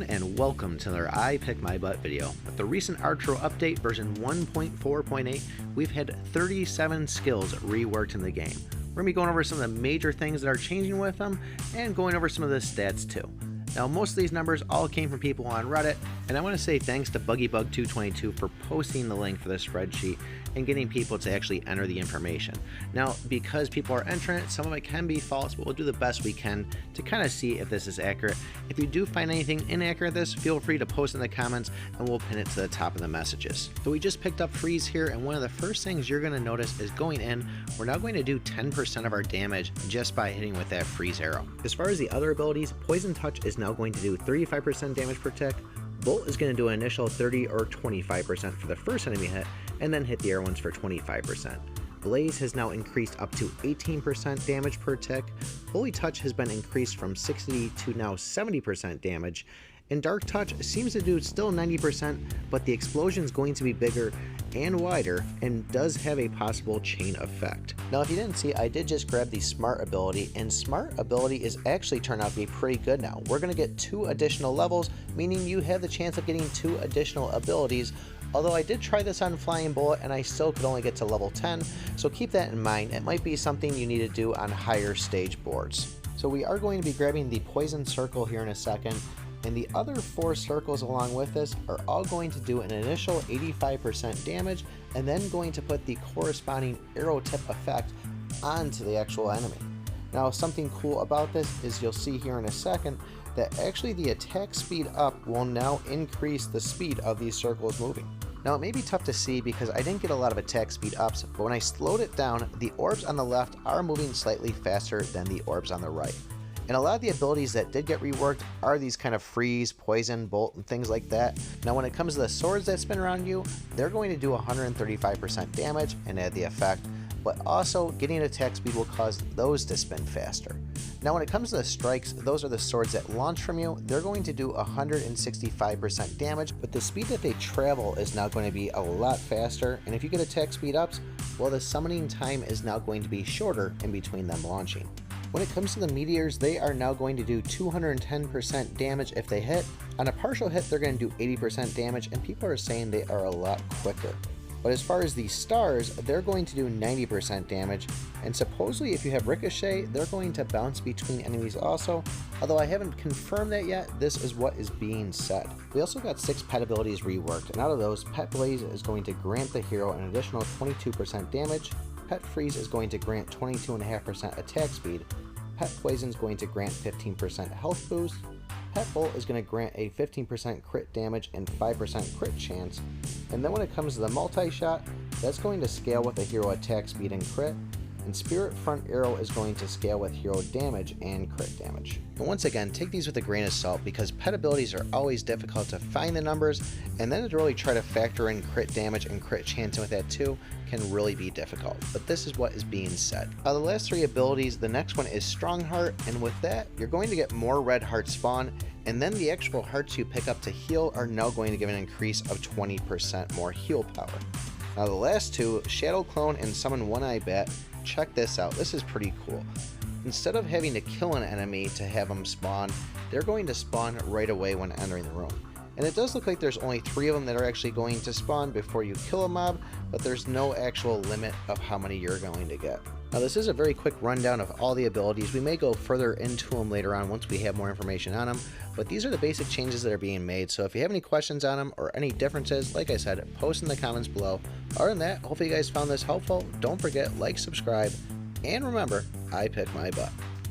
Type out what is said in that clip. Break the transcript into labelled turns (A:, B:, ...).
A: everyone, and welcome to another I Pick My Butt video. With the recent Archero update version 1.4.8, we've had 37 skills reworked in the game. We're going to be going over some of the major things that are changing with them, and going over some of the stats too. Now, most of these numbers all came from people on Reddit, and I want to say thanks to BuggyBug222 for posting the link for the spreadsheet and getting people to actually enter the information. Now, because people are entering it, some of it can be false, but we'll do the best we can to kind of see if this is accurate. If you do find anything inaccurate with this, feel free to post in the comments and we'll pin it to the top of the messages. So we just picked up freeze here, and one of the first things you're going to notice is going in, we're now going to do 10% of our damage just by hitting with that freeze arrow. As far as the other abilities, Poison Touch is now going to do 35% damage per tick. Bolt is going to do an initial 30 or 25% for the first enemy hit, and then hit the air ones for 25%. Blaze has now increased up to 18% damage per tick. Holy Touch has been increased from 60 to now 70% damage. And Dark Touch seems to do still 90%, but the explosion is going to be bigger and wider and does have a possible chain effect. Now, if you didn't see, I did just grab the Smart ability, and Smart ability is actually turned out to be pretty good now. We're going to get 2 additional levels, meaning you have the chance of getting 2 additional abilities. Although I did try this on Flying Bullet and I still could only get to level 10, so keep that in mind. It might be something you need to do on higher stage boards. So we are going to be grabbing the Poison Circle here in a second, and the other 4 circles along with this are all going to do an initial 85% damage, and then going to put the corresponding arrow tip effect onto the actual enemy. Now, something cool about this is you'll see here in a second that actually the attack speed up will now increase the speed of these circles moving. Now, it may be tough to see because I didn't get a lot of attack speed ups, but when I slowed it down, the orbs on the left are moving slightly faster than the orbs on the right. And a lot of the abilities that did get reworked are these kind of freeze, poison, bolt, and things like that. Now, when it comes to the swords that spin around you, they're going to do 135% damage and add the effect, but also getting an attack speed will cause those to spin faster. Now, when it comes to the strikes, those are the swords that launch from you. They're going to do 165% damage, but the speed that they travel is now going to be a lot faster. And if you get attack speed ups, well, the summoning time is now going to be shorter in between them launching. When it comes to the Meteors, they are now going to do 210% damage if they hit. On a partial hit, they're going to do 80% damage, and people are saying they are a lot quicker. But as far as the stars, they're going to do 90% damage, and supposedly if you have Ricochet, they're going to bounce between enemies also. Although I haven't confirmed that yet, this is what is being said. We also got 6 pet abilities reworked, and out of those, Pet Blaze is going to grant the hero an additional 22% damage, Pet Freeze is going to grant 22.5% attack speed, Pet Poison is going to grant 15% health boost, Pet Bolt is going to grant a 15% crit damage and 5% crit chance, and then when it comes to the multi-shot, that's going to scale with the hero attack speed and crit, and Spirit Front Arrow is going to scale with hero damage and crit damage. And once again, take these with a grain of salt because pet abilities are always difficult to find the numbers, and then to really try to factor in crit damage and crit chance with that too can really be difficult, but this is what is being said. The last 3 abilities, the next one is Strong Heart, and with that, you're going to get more red hearts spawn, and then the actual hearts you pick up to heal are now going to give an increase of 20% more heal power. Now the last 2, Shadow Clone and Summon One-Eye Bat, check this out, this is pretty cool. Instead of having to kill an enemy to have them spawn, they're going to spawn right away when entering the room. And it does look like there's only 3 of them that are actually going to spawn before you kill a mob, but there's no actual limit of how many you're going to get. Now, this is a very quick rundown of all the abilities. We may go further into them later on once we have more information on them, but these are the basic changes that are being made. So if you have any questions on them or any differences, like I said, post in the comments below. Other than that, hopefully you guys found this helpful. Don't forget, like, subscribe, and remember, I pick my butt.